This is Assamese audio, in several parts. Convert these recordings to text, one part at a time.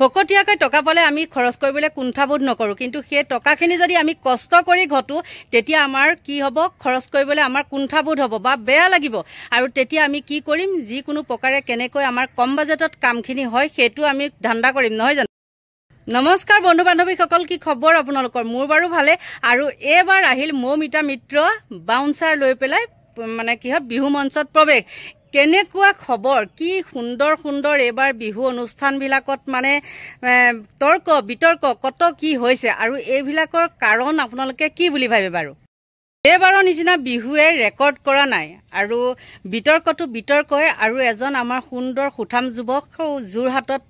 ফকটিয়াকৈ টকা পালে আমি খৰচ কৰিবলৈ কুণ্ঠাবোধ নকৰোঁ, কিন্তু সেই টকাখিনি যদি আমি কষ্ট কৰি ঘটো তেতিয়া আমাৰ কি হ'ব, খৰচ কৰিবলৈ আমাৰ কুণ্ঠাবোধ হ'ব বা বেয়া লাগিব। আৰু তেতিয়া আমি কি কৰিম, যিকোনো প্ৰকাৰে কেনেকৈ আমাৰ কম বাজেটত কামখিনি হয় সেইটো আমি ধান্দা কৰিম, নহয় জানো? নমস্কাৰ বন্ধু বান্ধৱীসকল, কি খবৰ আপোনালোকৰ? মোৰ বাৰু ভালে। আৰু এইবাৰ আহিল মৌমিতা মিত্ৰ বাউন্সাৰ লৈ পেলাই মানে কি হয় বিহু মঞ্চত প্ৰৱেশ। কেনেকুৱা খবৰ, কি সুন্দৰ সুন্দৰ এইবাৰ বিহু অনুষ্ঠানবিলাকত মানে তৰ্ক বিতৰ্ক কত কি হৈছে আৰু এইবিলাকৰ কাৰণ আপোনালোকে কি বুলি ভাবে বাৰু? এইবাৰৰ নিচিনা বিহুৱে ৰেকৰ্ড কৰা নাই আৰু বিতৰ্কটো বিতৰ্কই। আৰু এজন আমাৰ সুন্দৰ সুঠাম যুৱক যোৰহাটত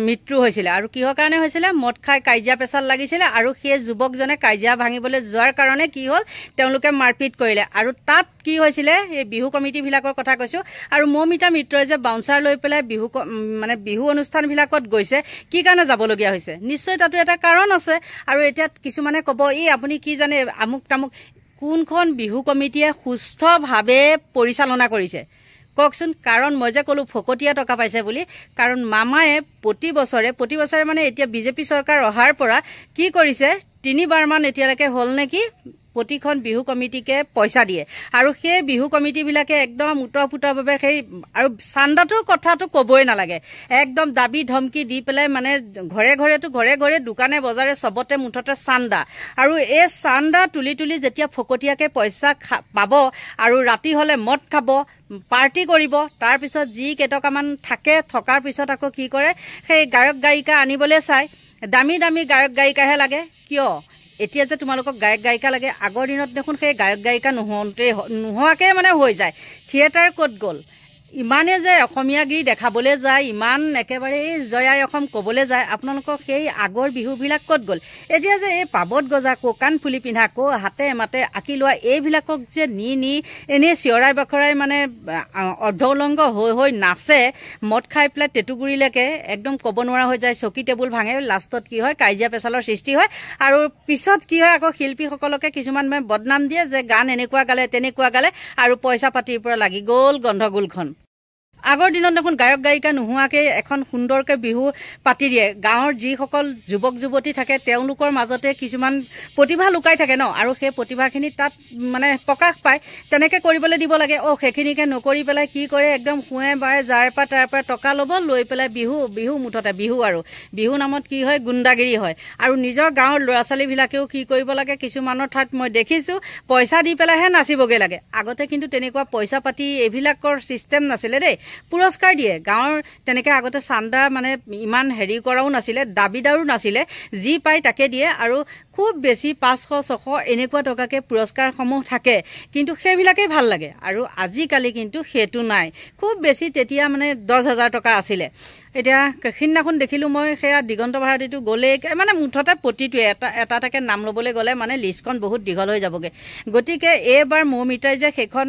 মৃত্যু হৈছিলে। আৰু কিহৰ কাৰণে হৈছিলে? মদ খাই কাজিয়া পেচাল লাগিছিলে আৰু সেই যুৱকজনে কাজিয়া ভাঙিবলৈ যোৱাৰ কাৰণে কি হ'ল, তেওঁলোকে মাৰপিট কৰিলে। আৰু তাত কি হৈছিলে, এই বিহু কমিটিবিলাকৰ কথা কৈছোঁ। আৰু মৌমিতা মিত্ৰই যে বাউন্সাৰ লৈ পেলাই বিহু অনুষ্ঠানবিলাকত গৈছে, কি কাৰণে যাবলগীয়া হৈছে? নিশ্চয় তাতো এটা কাৰণ আছে। আৰু এতিয়া কিছুমানে ক'ব, এই আপুনি কি জানে আমুক তামুক। কোনখন বিহু কমিটিয়ে সুস্থভাৱে পৰিচালনা কৰিছে কওকচোন? কাৰণ মই যে ক'লোঁ ফকটীয়া টকা পাইছে বুলি, কাৰণ মামায়ে প্ৰতি বছৰে মানে এতিয়া বিজেপি চৰকাৰ অহাৰ পৰা কি কৰিছে, 3বাৰমান এতিয়ালৈকে হ'ল নেকি, প্ৰতিখন বিহু কমিটিকে পইচা দিয়ে। আৰু সেই বিহু কমিটিবিলাকে একদম উতঃপুতভাৱে সেই আৰু চান্দাটোৰ কথাটো ক'বই নালাগে, একদম দাবী ধমকি দি পেলাই মানে ঘৰে ঘৰে দোকানে বজাৰে চবতে মুঠতে চান্দা। আৰু এই চান্দা তুলি তুলি যেতিয়া ফকটীয়াকৈ পইচা পাব আৰু ৰাতি হ'লে মদ খাব, পাৰ্টি কৰিব, তাৰপিছত যি কেইটকামান থকাৰ পিছত আকৌ কি কৰে, সেই গায়ক গায়িকা আনিবলৈ চায়। দামী দামী গায়ক গায়িকাহে লাগে। কিয় এতিয়া যে তোমালোকক গায়ক গায়িকা লাগে? আগৰ দিনত দেখোন সেই গায়ক গায়িকা নোহোৱাকৈ মানে হৈ যায়। থিয়েটাৰ ক'ত গ'ল? ইমানে যে অসমীয়াগিৰি দেখাবলৈ যায়, ইমান একেবাৰে এই জয়াই অসম ক'বলৈ যায়, আপোনালোকৰ সেই আগৰ বিহুবিলাক ক'ত গ'ল? এতিয়া যে এই পাবত গজা, কাণ ফুলি পিন্ধা, হাতে মাতে আঁকি লোৱা, এইবিলাকক যে নি এনেই চিঞৰাই বাখৰাই মানে অৰ্ধউলংগ হৈ নাচে, মদ খাই পেলাই টেটুগুৰিলৈকে একদম ক'ব নোৱাৰা হৈ যায়, চকী টেবুল ভাঙে, লাষ্টত কি হয় কাজিয়া পেচালৰ সৃষ্টি হয়। আৰু পিছত কি হয়, আকৌ শিল্পীসকলকে কিছুমান বদনাম দিয়ে যে গান এনেকুৱা গালে তেনেকুৱা গালে, আৰু পইচা পাতিৰ পৰা লাগি গ'ল গন্ধগোলখন। আগৰ দিনত দেখোন গায়ক গায়িকা নোহোৱাকৈ এখন সুন্দৰকৈ বিহু পাতি দিয়ে। গাঁৱৰ যিসকল যুৱক যুৱতী থাকে তেওঁলোকৰ মাজতে কিছুমান প্ৰতিভা লুকাই থাকে ন, আৰু সেই প্ৰতিভাখিনি তাত মানে প্ৰকাশ পায়, তেনেকৈ কৰিবলৈ দিব লাগে। সেইখিনিকে নকৰি পেলাই কি কৰে, একদম শুৱে বাৰে যাৰ পৰা তাৰ পৰা টকা ল'ব, লৈ পেলাই বিহু মুঠতে বিহু। আৰু বিহু নামত কি হয়, গুণ্ডাগিৰি হয়। আৰু নিজৰ গাঁৱৰ ল'ৰা ছোৱালীবিলাকেও কি কৰিব লাগে, কিছুমানৰ ঠাইত মই দেখিছোঁ পইচা দি পেলাইহে নাচিবগৈ লাগে। আগতে কিন্তু তেনেকুৱা পইচা পাতি এইবিলাকৰ ছিষ্টেম নাছিলে দেই, পুৰস্কাৰ দিয়ে। গাঁৱৰ তেনেকৈ আগতে চান্দা মানে ইমান হেৰি কৰাও নাছিলে, দাবীদাৰো নাছিলে, যি পায় তাকে দিয়ে। আৰু খুব বেছি 500-600 এনেকুৱা টকাকৈ পুৰস্কাৰসমূহ থাকে, কিন্তু সেইবিলাকেই ভাল লাগে। আৰু আজিকালি কিন্তু সেইটো নাই। খুব বেছি তেতিয়া মানে 10,000 টকা আছিলে। এতিয়া সেইদিনাখন দেখিলোঁ মই, সেয়া দিগন্ত ভাৰতীটো গ'লেই মানে মুঠতে প্ৰতিটোৱে এটাকে নাম ল'বলৈ গ'লে মানে লিষ্টখন বহুত দীঘল হৈ যাবগৈ। গতিকে এইবাৰ মৌমিতাই যে সেইখন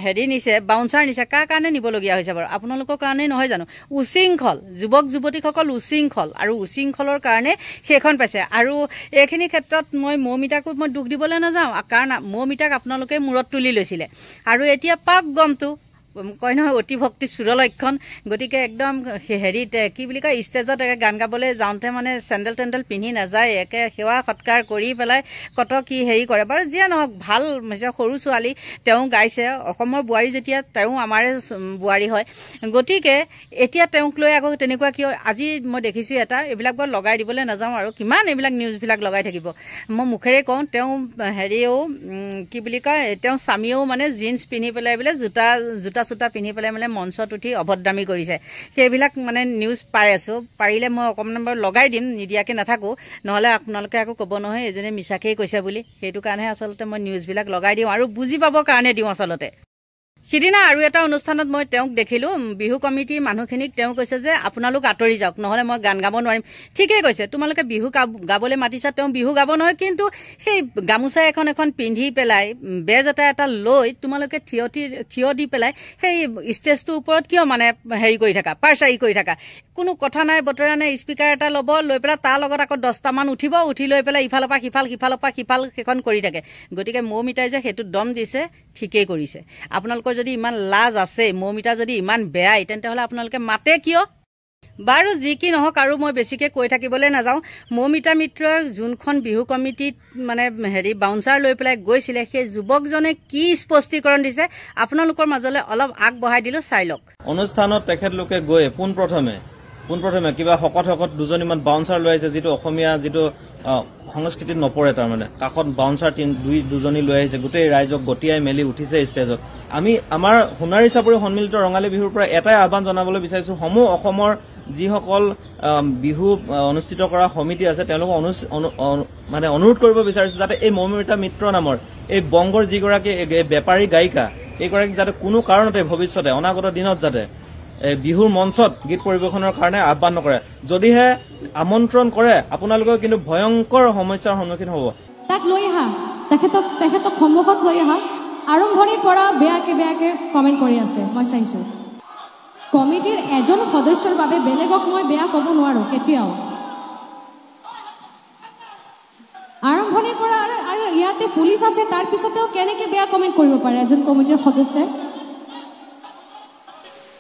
হেৰি নিছে, বাউন্সাৰ নিছে, কাৰ কাৰণে নিবলগীয়া হৈছে বাৰু? আপোনালোকৰ কাৰণেই নহয় জানো? উশৃংখল যুৱক যুৱতীসকল উশৃংখল, আৰু উশৃংখলৰ কাৰণে সেইখন পাইছে। আৰু এইখিনি ক্ষেত্ৰত মই মৌমিতাকো মই দুখ দিবলৈ নাযাওঁ, কাৰণ মৌমিতাক আপোনালোকে মূৰত তুলি লৈছিলে। আৰু এতিয়া পাক গমটো কয় নহয়, অতি ভক্তি চুৰলক্ষণ। গতিকে একদম হেৰিত কি বুলি কয়, ষ্টেজত গান গাবলৈ যাওঁতে মানে চেণ্ডেল টেণ্ডেল পিন্ধি নাযায়, একে সেৱা সৎকাৰ কৰি পেলাই কত কি হেৰি কৰে। বাৰু যিয়ে নহওক, ভাল সৰু ছোৱালী, তেওঁ গাইছে, অসমৰ বোৱাৰী যেতিয়া, তেওঁ আমাৰে বোৱাৰী হয়। গতিকে এতিয়া তেওঁক লৈ আকৌ তেনেকুৱা কিয়? আজি মই দেখিছোঁ এইবিলাক বাৰু লগাই দিবলৈ নাযাওঁ, আৰু কিমান এইবিলাক নিউজবিলাক লগাই থাকিব। মই মুখেৰে কওঁ, তেওঁ হেৰিয়েও কি বুলি কয়, তেওঁ স্বামীয়েও মানে জিন্স পিন্ধি পেলাই বোলে জোতা চোতা পিন্ধি পেলাই মানে মঞ্চত উঠি অভদ্ৰামী কৰিছে। সেইবিলাক মানে নিউজ পাই আছোঁ। পাৰিলে মই অকণমান বাৰু লগাই দিম, নিদিয়াকৈ নাথাকোঁ, নহ'লে আপোনালোকে আকৌ ক'ব নহয় এজনে মিছাকেই কৈছে বুলি। সেইটো কাৰণেহে আচলতে মই নিউজবিলাক লগাই দিওঁ, আৰু বুজি পাবৰ কাৰণে দিওঁ আচলতে। সিদিনা আৰু এটা অনুষ্ঠানত মই তেওঁক দেখিলোঁ, বিহু কমিটিৰ মানুহখিনিক তেওঁ কৈছে যে আপোনালোক আঁতৰি যাওক, নহ'লে মই গান গাব নোৱাৰিম। ঠিকেই কৈছে, তোমালোকে বিহু গাবলৈ মাতিছা, তেওঁ বিহু গাব নহয়, কিন্তু সেই গামোচা এখন পিন্ধি পেলাই বেজ এটা লৈ তোমালোকে থিয় দি পেলাই সেই ষ্টেজটোৰ ওপৰত কিয় মানে হেৰি কৰি থাকা, পাৰ্চাৰি কৰি থাকা? কোনো কথা নাই বতৰা নাই, স্পীকাৰ এটা ল'ব, লৈ পেলাই তাৰ লগত আকৌ 10টামান উঠি লৈ পেলাই ইফালৰ পৰা সিফাল সেইখন কৰি থাকে। গতিকে মৌমিতাই যে সেইটো দম দিছে, ঠিকেই কৰিছে। আপোনালোকৰ যদি ইমান লাজ আছে, মৌমিতা যদি ইমান বেয়াই, তেন্তে হ'লে আপোনালোকে মাতে কিয়? বাৰু যি কি নহওক আৰু মই বেছিকৈ কৈ থাকিবলৈ নাযাওঁ মৌমিতা মিত্ৰই যোনখন বিহু কমিটিত মানে বাউন্সাৰ লৈ পেলাই গৈছিলে সেই যুৱকজনে কি স্পষ্টীকৰণ দিছে আপোনালোকৰ মাজলৈ অলপ আগবঢ়াই দিলোঁ চাই লওক অনুষ্ঠানত তেখেতলোকে গৈ পোনপ্ৰথমে কিবা শকত দুজনীমান বাউন্সাৰ লৈ আহিছে যিটো অসমীয়া যিটো সংস্কৃতিত নপৰে তাৰমানে কাষত বাউন্সাৰ দুজনী লৈ আহিছে গোটেই ৰাইজক গতিয়াই মেলি উঠিছে ষ্টেজত আমি আমাৰ সোণাৰী চাপৰি সন্মিলিত ৰঙালী বিহুৰ পৰা এটাই আহ্বান জনাবলৈ বিচাৰিছোঁ সমূহ অসমৰ যিসকল বিহু অনুষ্ঠিত কৰা সমিতি আছে তেওঁলোকক মানে অনুৰোধ কৰিব বিচাৰিছোঁ যাতে এই মৌমিতা মিত্ৰ নামৰ এই বংগৰ যিগৰাকী বেপাৰী গায়িকা এইগৰাকী যাতে কোনো কাৰণতে ভৱিষ্যতে অনাগত দিনত যাতে বিহুৰ মঞ্চত গীত পৰিৱেশনৰ কাৰণে আহ্বান নকৰে যদিহে আমন্ত্ৰণ কৰে আপোনালোকে কিন্তু ভয়ংকৰ সমস্যাৰ সন্মুখীন হ'ব তাক লৈ আহা তেখেতক সন্মুখত লৈ আহা আৰম্ভণিৰ পৰা বেয়াকে কমেণ্ট কৰি আছে মই চাইছোঁ কমিটিৰ এজন সদস্যৰ বাবে বেলেগক মই বেয়া ক'ব নোৱাৰো কেতিয়াও আৰম্ভণিৰ পৰা আৰু ইয়াতে পুলিচ আছে তাৰ পিছতেও কেনেকৈ বেয়া কমেণ্ট কৰিব পাৰে এজন কমিটিৰ সদস্যই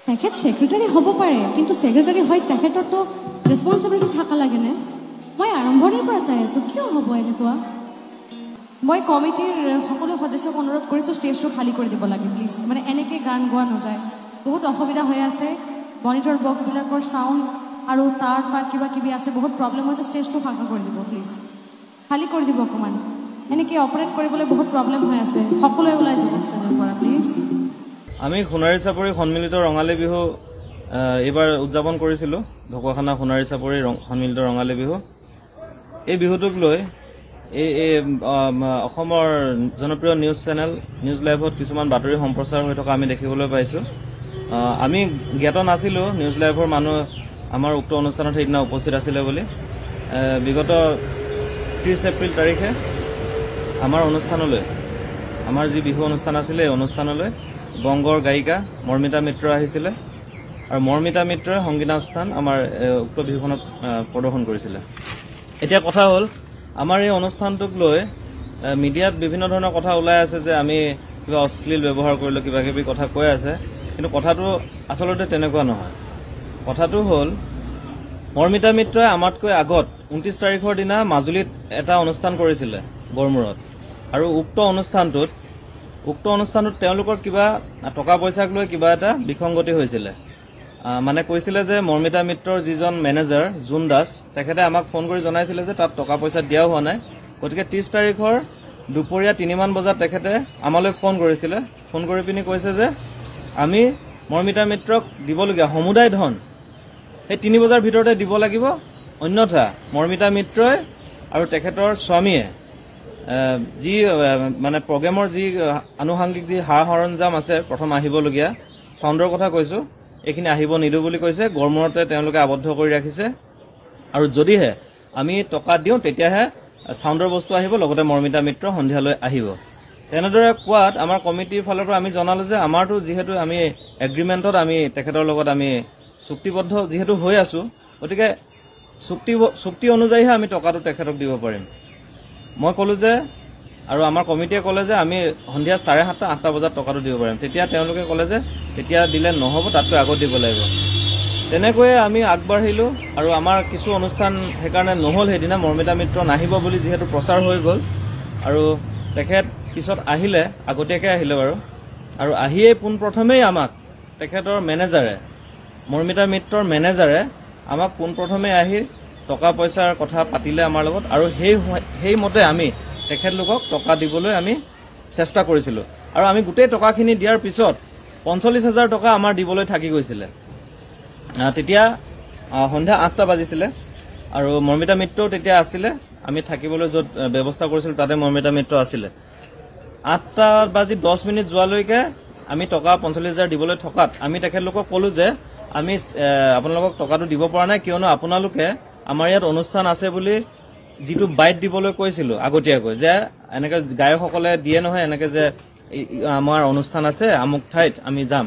তেখেত সেক্ৰেটাৰী হ'ব পাৰে কিন্তু সেক্ৰেটাৰী হৈ তেখেতৰতো ৰেছপনচিবিলিটি থকা লাগেনে মই আৰম্ভণিৰ পৰা চাই আছোঁ কিয় হ'ব এনেকুৱা মই কমিটিৰ সকলো সদস্যক অনুৰোধ কৰিছোঁ ষ্টেজটো খালী কৰি দিব লাগে প্লিজ মানে এনেকৈ গান গোৱা নাযায় বহুত অসুবিধা হৈ আছে মনিটৰ বক্সবিলাকৰ চাউণ্ড আৰু তাৰ কিবা কিবি আছে বহুত প্ৰব্লেম হৈছে ষ্টেজটো ফাঁকা কৰি দিব প্লিজ খালী কৰি দিব অকণমান এনেকৈ অপাৰেট কৰিবলৈ বহুত প্ৰব্লেম হৈ আছে সকলোৱে ওলাই যাব ষ্টেজৰ পৰা প্লিজ আমি সোণাৰী চাপৰি সন্মিলিত ৰঙালী বিহু এইবাৰ উদযাপন কৰিছিলোঁ ঢকুৱাখানা সোণাৰী চাপৰি সন্মিলিত ৰঙালী বিহু এই বিহুটোক লৈ এই অসমৰ জনপ্ৰিয় নিউজ চেনেল নিউজ লাইভত কিছুমান বাতৰি সম্প্ৰচাৰ হৈ থকা আমি দেখিবলৈ পাইছোঁ আমি জ্ঞাত নাছিলোঁ নিউজ লাইভৰ মানুহ আমাৰ উক্ত অনুষ্ঠানত সেইদিনা উপস্থিত আছিলে বুলি বিগত 30 এপ্ৰিল তাৰিখে আমাৰ অনুষ্ঠানলৈ আমাৰ যি বিহু অনুষ্ঠান আছিলে এই অনুষ্ঠানলৈ বংগৰ গায়িকা মৌমিতা মিত্ৰ আহিছিলে আৰু মৌমিতা মিত্ৰই সংগীতানুষ্ঠান আমাৰ উক্ত বিহুখনত প্ৰদৰ্শন কৰিছিলে এতিয়া কথা হ'ল আমাৰ এই অনুষ্ঠানটোক লৈ মিডিয়াত বিভিন্ন ধৰণৰ কথা ওলাই আছে যে আমি কিবা অশ্লীল ব্যৱহাৰ কৰিলোঁ কিবা কিবি কথা কৈ আছে কিন্তু কথাটো আচলতে তেনেকুৱা নহয় কথাটো হ'ল মৌমিতা মিত্ৰই আমাতকৈ আগত 29 তাৰিখৰ দিনা মাজুলীত এটা অনুষ্ঠান কৰিছিলে গড়মূৰত আৰু উক্ত অনুষ্ঠানটোত তেওঁলোকৰ কিবা টকা পইচাক লৈ কিবা এটা বিসংগতি হৈছিলে মানে কৈছিলে যে মৌমিতা মিত্ৰৰ যিজন মেনেজাৰ জুন দাস তেখেতে আমাক ফোন কৰি জনাইছিলে যে তাত টকা পইচা দিয়াও হোৱা নাই গতিকে 30 তাৰিখৰ দুপৰীয়া 3 মান বজাত তেখেতে আমালৈ ফোন কৰিছিলে ফোন কৰি পিনি কৈছে যে আমি মৌমিতা মিত্ৰক দিবলগীয়া সমুদায় ধন সেই 3 বজাৰ ভিতৰতে দিব লাগিব অন্যথা মৌমিতা মিত্ৰই আৰু তেখেতৰ স্বামীয়ে যি মানে প্ৰগ্ৰেমৰ যি আনুষংগিক যি সা সৰঞ্জাম আছে প্ৰথম আহিবলগীয়া চাউণ্ডৰ কথা কৈছোঁ এইখিনি আহিব নিদিওঁ বুলি কৈছে গড়মূৰতে তেওঁলোকে আবদ্ধ কৰি ৰাখিছে আৰু যদিহে আমি টকা দিওঁ তেতিয়াহে চাউণ্ডৰ বস্তু আহিব লগতে মৌমিতা মিত্ৰ সন্ধিয়ালৈ আহিব তেনেদৰে কোৱাত আমাৰ কমিটিৰ ফালৰ পৰা আমি জনালোঁ যে আমাৰতো যিহেতু আমি এগ্ৰিমেণ্টত আমি তেখেতৰ লগত আমি চুক্তিবদ্ধ যিহেতু হৈ আছোঁ গতিকে চুক্তি অনুযায়ীহে আমি টকাটো তেখেতক দিব পাৰিম মই ক'লোঁ যে আৰু আমাৰ কমিটিয়ে ক'লে যে আমি সন্ধিয়া 7:30-8টা বজাত টকাটো দিব পাৰিম তেতিয়া তেওঁলোকে ক'লে যে তেতিয়া দিলে নহ'ব তাতকৈ আগত দিব লাগিব তেনেকৈয়ে আমি আগবাঢ়িলোঁ আৰু আমাৰ কিছু অনুষ্ঠান সেইকাৰণে নহ'ল সেইদিনা মৌমিতা মিত্ৰ নাহিব বুলি যিহেতু প্ৰচাৰ হৈ গ'ল আৰু তেখেত পিছত আহিলে আগতীয়াকৈ আহিলে বাৰু আৰু আহিয়েই পোনপ্ৰথমেই আমাক তেখেতৰ মেনেজাৰে মৌমিতা মিত্ৰৰ মেনেজাৰে আমাক পোনপ্ৰথমে আহি টকা পইচাৰ কথা পাতিলে আমাৰ লগত আৰু সেইমতে আমি তেখেতলোকক টকা দিবলৈ আমি চেষ্টা কৰিছিলোঁ আৰু আমি গোটেই টকাখিনি দিয়াৰ পিছত 45,000 টকা আমাৰ দিবলৈ থাকি গৈছিলে তেতিয়া সন্ধিয়া 8টা বাজিছিলে আৰু মৌমিতা মিত্ৰও তেতিয়া আছিলে আমি থাকিবলৈ য'ত ব্যৱস্থা কৰিছিলোঁ তাতে মৌমিতা মিত্ৰ আছিলে 8:10 যোৱালৈকে আমি টকা 45,000 দিবলৈ থকাত আমি তেখেতলোকক ক'লোঁ যে আমি আপোনালোকক টকাটো দিব পৰা নাই কিয়নো আপোনালোকে আমাৰ ইয়াত অনুষ্ঠান আছে বুলি যিটো বাইট দিবলৈ কৈছিলোঁ আগতীয়াকৈ যে এনেকৈ গায়কসকলে দিয়ে নহয় এনেকৈ যে আমাৰ অনুষ্ঠান আছে আমুক ঠাইত আমি যাম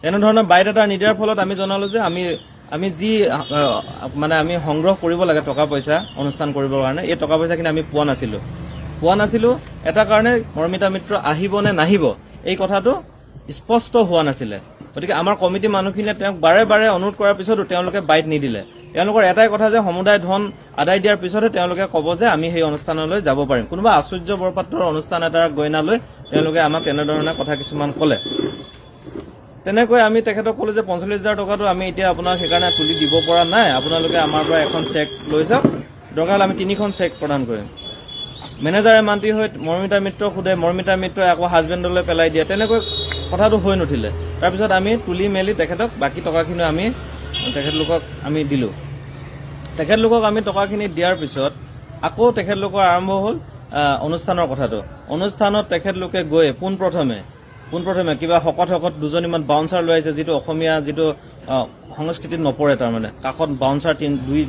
এনেধৰণৰ বাইট এটা নিদিয়াৰ ফলত আমি জনালোঁ যে আমি যি মানে আমি সংগ্ৰহ কৰিব লাগে টকা পইচা অনুষ্ঠান কৰিবৰ কাৰণে এই টকা পইচাখিনি আমি পোৱা নাছিলোঁ এটা কাৰণে মৌমিতা মিত্ৰ আহিব নে নাহিব এই কথাটো স্পষ্ট হোৱা নাছিলে গতিকে আমাৰ কমিটি মানুহখিনিয়ে তেওঁক বাৰে বাৰে অনুৰোধ কৰাৰ পিছতো তেওঁলোকে বাইট নিদিলে। তেওঁলোকৰ এটাই কথা যে সমুদায় ধন আদায় দিয়াৰ পিছতহে তেওঁলোকে ক'ব যে আমি সেই অনুষ্ঠানলৈ যাব পাৰিম। কোনোবা আশ্চৰ্য বৰপাত্ৰৰ অনুষ্ঠান এটাৰ গইনালৈ তেওঁলোকে আমাক তেনেধৰণে কথা কিছুমান ক'লে। তেনেকৈ আমি তেখেতক ক'লো যে 45,000 টকাটো আমি এতিয়া আপোনাক সেইকাৰণে তুলি দিব পৰা নাই, আপোনালোকে আমাৰ পৰা এখন চেক লৈ যাওক, দৰকাৰ হ'লে আমি 3খন চেক প্ৰদান কৰিম। মেনেজাৰে মান্তি হৈ মৰ্মিতা মিত্ৰক সোধে, মৰ্মিতা মিত্ৰই আকৌ হাজবেণ্ডলৈ পেলাই দিয়ে। তেনেকৈ কথাটো হৈ নুঠিলে। তাৰপিছত আমি তুলি মেলি তেখেতক বাকী টকাখিনি আমি তেখেতলোকক আমি দিলোঁ। তেখেতলোকক আমি টকাখিনি দিয়াৰ পিছত আকৌ তেখেতলোকৰ আৰম্ভ হ'ল অনুষ্ঠানৰ কথাটো। অনুষ্ঠানত তেখেতলোকে গৈ পোনপ্ৰথমে কিবা শকত দুজনীমান বাউন্সাৰ লৈ আহিছে, যিটো অসমীয়া যিটো সংস্কৃতিত নপৰে। তাৰমানে কাষত বাউন্সাৰ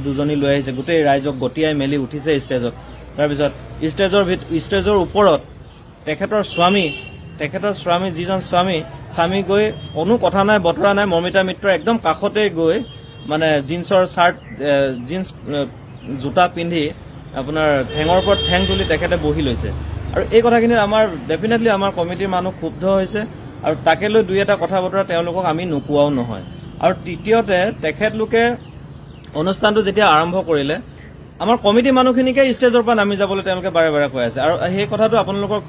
দুজনী লৈ আহিছে, গোটেই ৰাইজক গতিয়াই মেলি উঠিছে ষ্টেজত। তাৰপিছত ষ্টেজৰ ওপৰত তেখেতৰ স্বামী যিজন স্বামী গৈ কোনো কথা নাই বতৰা নাই, মৰ্মিতা মিত্ৰৰ একদম কাষতে গৈ মানে জিন্সৰ চাৰ্ট জিন্স জোতা পিন্ধি আপোনাৰ ঠেঙৰ ওপৰত ঠেং তুলি তেখেতে বহি লৈছে। আৰু এই কথাখিনিত আমাৰ ডেফিনেটলি আমাৰ কমিটিৰ মানুহ ক্ষুব্ধ হৈছে, আৰু তাকে লৈ দুই এটা কথা বতৰা তেওঁলোকক আমি নোকোৱাও নহয়। আৰু তৃতীয়তে তেখেতলোকে অনুষ্ঠানটো যেতিয়া আৰম্ভ কৰিলে, আমাৰ কমিটি মানুহখিনিকে ষ্টেজৰ পৰা নামি যাবলৈ তেওঁলোকে বাৰে বাৰে কৈ আছে। আৰু সেই কথাটো আপোনালোকক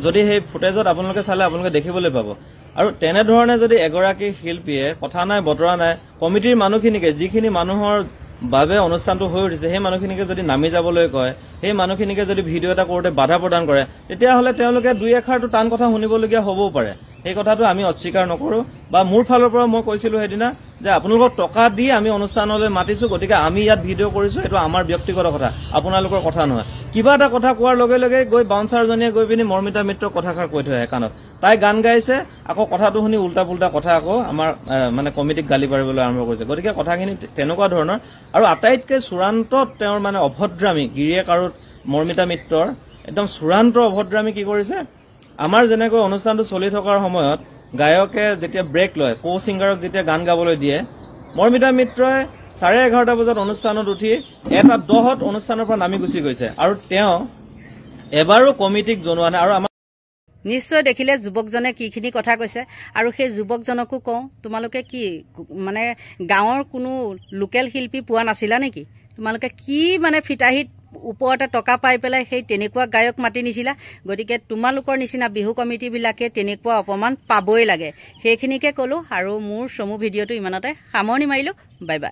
যদি সেই ফুটেজত আপোনালোকে চালে আপোনালোকে দেখিবলৈ পাব। আৰু তেনেধৰণে যদি এগৰাকী শিল্পীয়ে কথা নাই বতৰা নাই কমিটিৰ মানুহখিনিকে, যিখিনি মানুহৰ বাবে অনুষ্ঠানটো হৈ উঠিছে, সেই মানুহখিনিকে যদি নামি যাবলৈ কয়, সেই মানুহখিনিকে যদি ভিডিঅ' এটা কৰোঁতে বাধা প্ৰদান কৰে, তেতিয়াহ'লে তেওঁলোকে দুই এষাৰটো টান কথা শুনিবলগীয়া হ'বও পাৰে। সেই কথাটো আমি অস্বীকাৰ নকৰোঁ। বা মোৰ ফালৰ পৰা মই কৈছিলোঁ সেইদিনা যে আপোনালোকক টকা দি আমি অনুষ্ঠানলৈ মাতিছোঁ, গতিকে আমি ইয়াত ভিডিঅ' কৰিছোঁ, এইটো আমাৰ ব্যক্তিগত কথা, আপোনালোকৰ কথা নহয়। কিবা এটা কথা কোৱাৰ লগে লগে গৈ বাউন্সাৰজনীয়ে গৈ পিনি মৰ্মিতা মিত্ৰক কথাষাৰ কৈ থৈ আহে কাণত। তাই গান গাইছে, আকৌ কথাটো শুনি উল্টা পুল্টা কথা আকৌ আমাৰ মানে কমিটিক গালি পাৰিবলৈ আৰম্ভ কৰিছে। গতিকে কথাখিনি তেনেকুৱা ধৰণৰ। আৰু আটাইতকৈ চূড়ান্তত তেওঁৰ মানে অভদ্ৰামী, গিৰিয়েক আৰু মৰ্মিতা মিত্ৰৰ একদম চূড়ান্ত অভদ্ৰামী কি কৰিছে, আমাৰ যেনেকৈ অনুষ্ঠানটো চলি থকাৰ সময়ত গায়কে যেতিয়া ব্ৰেক লয়, কো ছিংগাৰক যেতিয়া গান গাবলৈ দিয়ে, মৰ্মিতা মিত্ৰই 11:30 বজাত অনুষ্ঠানত উঠি 1:10 অনুষ্ঠানৰ পৰা নামি গুচি গৈছে। আৰু তেওঁ এবাৰো কমিটিক জনোৱা নাই। আৰু আমাৰ নিশ্চয় দেখিলে যুৱকজনে কিখিনি কথা কৈছে। আৰু সেই যুৱকজনকো কওঁ, তোমালোকে কি মানে গাঁৱৰ কোনো লোকেল শিল্পী পোৱা নাছিলা নেকি? তোমালোকে কি মানে ফিতাহিত ওপৰতে টকা পাই পেলাই সেই তেনেকুৱা গায়ক মাতি নিছিলা? গতিকে তোমালোকৰ নিচিনা বিহু কমিটিবিলাকে তেনেকুৱা অপমান পাবই লাগে। সেইখিনিকে ক'লোঁ আৰু মোৰ চমু ভিডিঅ'টো ইমানতে সামৰণি মাৰিলোঁ। Bye bye.